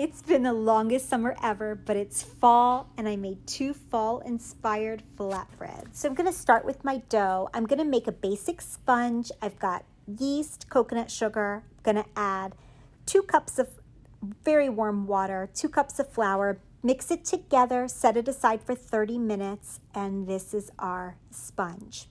It's been the longest summer ever, but it's fall and I made 2 fall-inspired flatbreads. So I'm going to start with my dough. I'm going to make a basic sponge. I've got yeast, coconut sugar. I'm going to add 2 cups of very warm water, 2 cups of flour. Mix it together, set it aside for 30 minutes, and this is our sponge.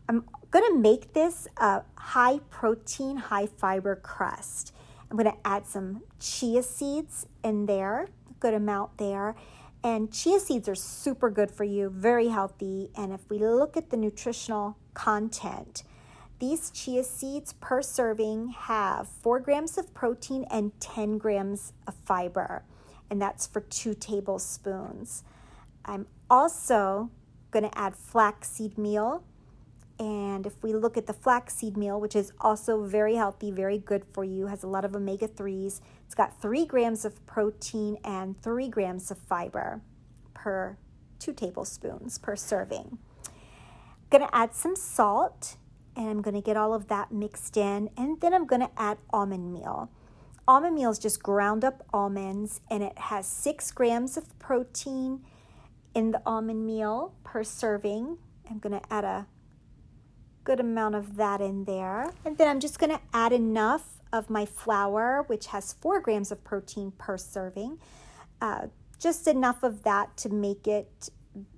I'm going to make this a high protein, high fiber crust. I'm going to add some chia seeds in there, a good amount there. And chia seeds are super good for you, very healthy. And if we look at the nutritional content, these chia seeds per serving have 4 grams of protein and 10 grams of fiber. And that's for 2 tablespoons. I'm also going to add flaxseed meal. And if we look at the flaxseed meal, which is also very healthy, very good for you, has a lot of omega-3s, it's got 3 grams of protein and 3 grams of fiber per 2 tablespoons per serving. I'm going to add some salt, and I'm going to get all of that mixed in, and then I'm going to add almond meal. Almond meal is just ground up almonds, and it has 6 grams of protein in the almond meal per serving. I'm going to add a good amount of that in there. And then I'm just going to add enough of my flour, which has 4 grams of protein per serving. Just enough of that to make it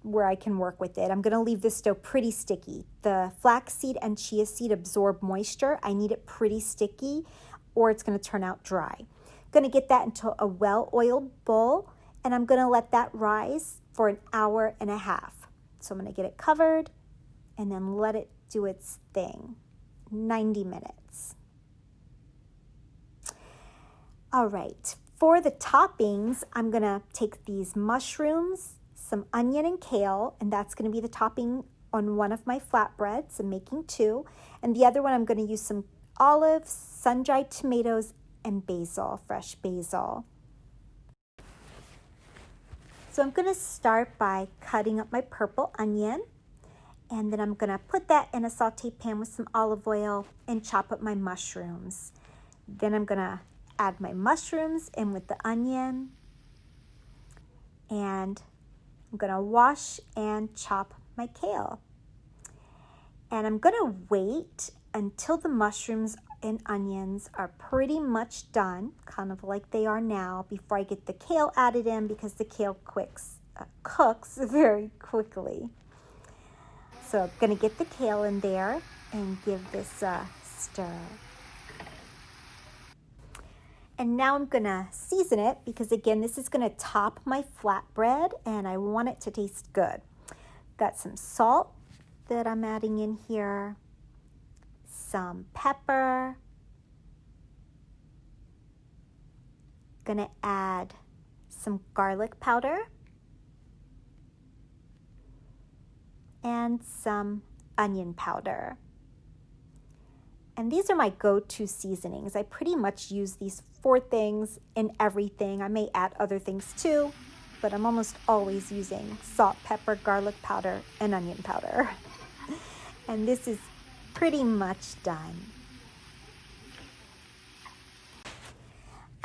where I can work with it. I'm going to leave this dough pretty sticky. The flaxseed and chia seed absorb moisture. I need it pretty sticky or it's going to turn out dry. I'm going to get that into a well-oiled bowl, and I'm going to let that rise for an hour and a half. So I'm going to get it covered and then let it do its thing. 90 minutes. All right, for the toppings, I'm going to take these mushrooms, some onion and kale, and that's going to be the topping on one of my flatbreads. I'm making 2. And the other one, I'm going to use some olives, sun-dried tomatoes, and basil, fresh basil. So I'm going to start by cutting up my purple onion, and then I'm going to put that in a saute pan with some olive oil and chop up my mushrooms. Then I'm going to add my mushrooms in with the onion, and I'm going to wash and chop my kale. And I'm going to wait until the mushrooms and onions are pretty much done, kind of like they are now, before I get the kale added in, because the kale cooks very quickly. So I'm going to get the kale in there and give this a stir. And now I'm going to season it, because again, this is going to top my flatbread and I want it to taste good. Got some salt that I'm adding in here, some pepper, gonna add some garlic powder and some onion powder. And these are my go-to seasonings. I pretty much use these 4 things in everything. I may add other things too, but I'm almost always using salt, pepper, garlic powder, and onion powder. And this is pretty much done.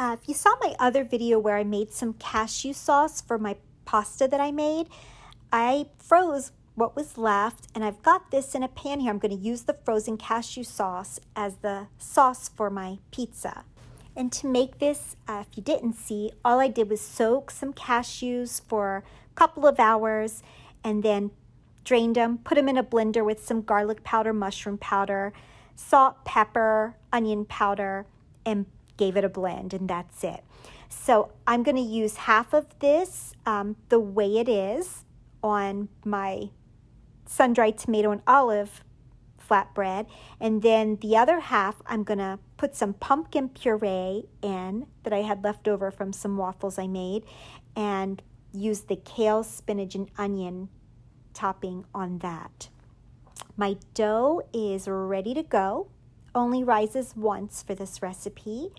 If you saw my other video where I made some cashew sauce for my pasta that I made, I froze what was left, and I've got this in a pan here. I'm going to use the frozen cashew sauce as the sauce for my pizza. And to make this, if you didn't see, all I did was soak some cashews for a couple of hours and then drained them, put them in a blender with some garlic powder, mushroom powder, salt, pepper, onion powder, and gave it a blend, and that's it. So I'm going to use half of this the way it is on my sun-dried tomato and olive flatbread, and then the other half I'm going to put some pumpkin puree in that I had left over from some waffles I made, and use the kale, spinach, and onion topping on that. My dough is ready to go. Only rises once for this recipe,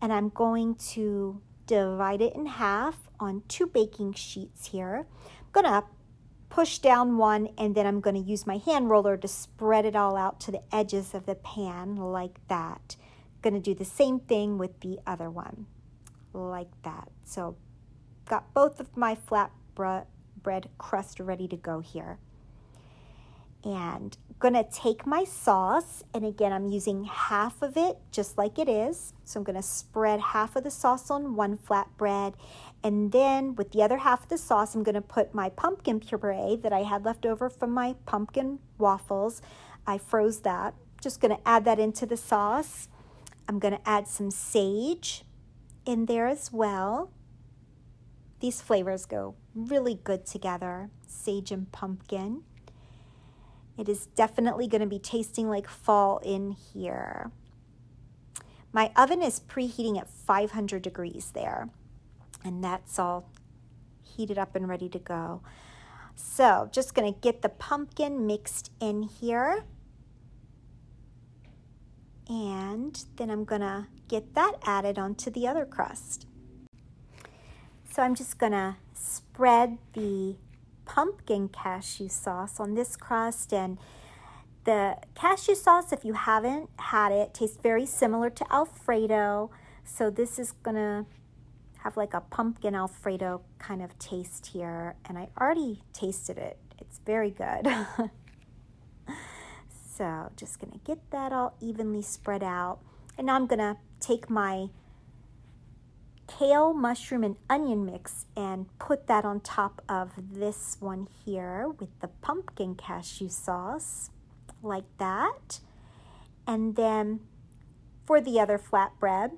and I'm going to divide it in half on 2 baking sheets here. I'm going to push down one, and then I'm going to use my hand roller to spread it all out to the edges of the pan like that. I'm going to do the same thing with the other one. like that. So got both of my flatbread crust ready to go here. And I'm gonna take my sauce, and again, I'm using half of it just like it is. So I'm gonna spread half of the sauce on one flatbread, and then with the other half of the sauce, I'm gonna put my pumpkin puree that I had left over from my pumpkin waffles. I froze that. Just gonna add that into the sauce. I'm gonna add some sage in there as well. These flavors go really good together, sage and pumpkin. It is definitely going to be tasting like fall in here. My oven is preheating at 500 degrees there, and that's all heated up and ready to go. So just going to get the pumpkin mixed in here, and then I'm going to get that added onto the other crust. So I'm just going to spread the pumpkin cashew sauce on this crust, and the cashew sauce, if you haven't had it, tastes very similar to Alfredo. So this is gonna have like a pumpkin Alfredo kind of taste here, and I already tasted it. It's very good. So just gonna get that all evenly spread out, and now I'm gonna take my kale, mushroom, and onion mix and put that on top of this one here with the pumpkin cashew sauce, like that. And then for the other flatbread,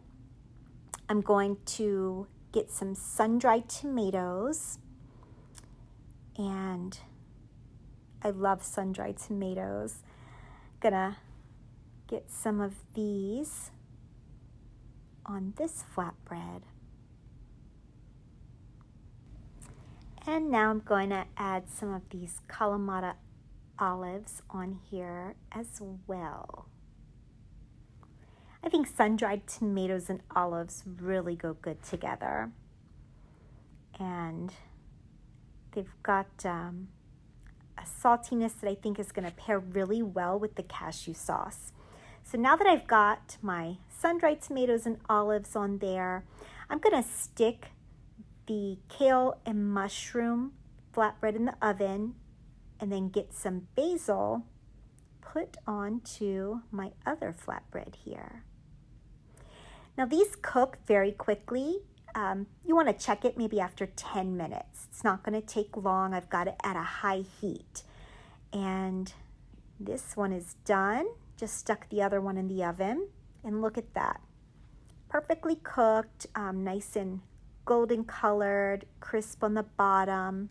I'm going to get some sun-dried tomatoes, and I love sun-dried tomatoes. Gonna get some of these on this flatbread. And now I'm going to add some of these Kalamata olives on here as well. I think sun-dried tomatoes and olives really go good together. And they've got a saltiness that I think is going to pair really well with the cashew sauce. So now that I've got my sun-dried tomatoes and olives on there, I'm going to stick the kale and mushroom flatbread in the oven, and then get some basil put onto my other flatbread here. Now these cook very quickly. You want to check it maybe after 10 minutes. It's not going to take long. I've got it at a high heat. And this one is done. Just stuck the other one in the oven, and look at that. Perfectly cooked, nice and golden colored, crisp on the bottom.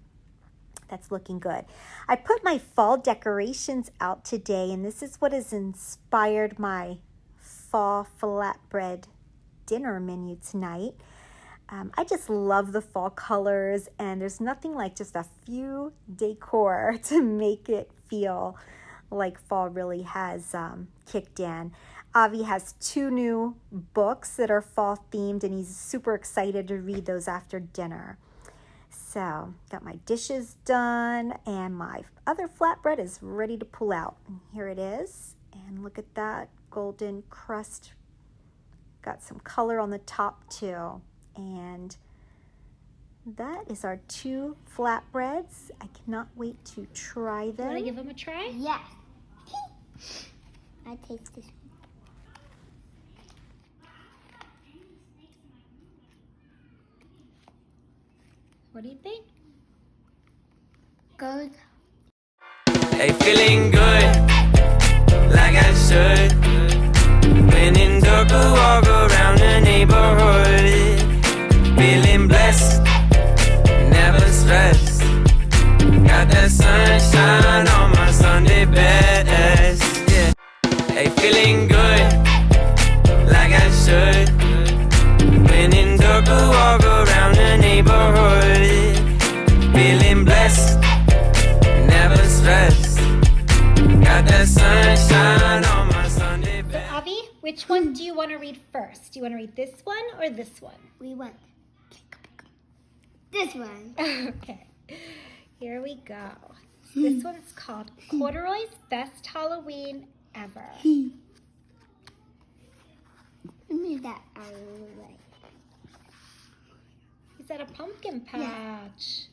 That's looking good. I put my fall decorations out today, and this is what has inspired my fall flatbread dinner menu tonight. I just love the fall colors, and there's nothing like just a few decor to make it feel like fall really has kicked in. Avi has 2 new books that are fall themed, and he's super excited to read those after dinner. So got my dishes done, and my other flatbread is ready to pull out. And here it is, and look at that golden crust. Got some color on the top too. And that is our 2 flatbreads. I cannot wait to try them. Want to give them a try? Yes. I taste this one. What do you think? Good. Hey, feeling good, like I should. When in dark, I walk around the neighborhood. Feeling blessed, never stressed. Got that sunshine on my Sunday best. Yeah. Hey, feeling good, like I should. When in dark, I walk around the neighborhood. Feeling blessed, never stressed. Got that sunshine on my Sunday So, best. Avi, which one do you want to read first? Do you want to read this one or this one? We want this one. Okay, here we go. This one's called Corduroy's Best Halloween Ever. Move that out of the way. Is that a pumpkin patch?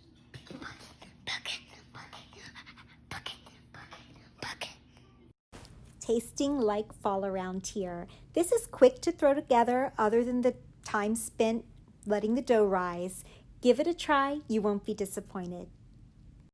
Tasting like fall around here. This is quick to throw together other than the time spent letting the dough rise. Give it a try, you won't be disappointed.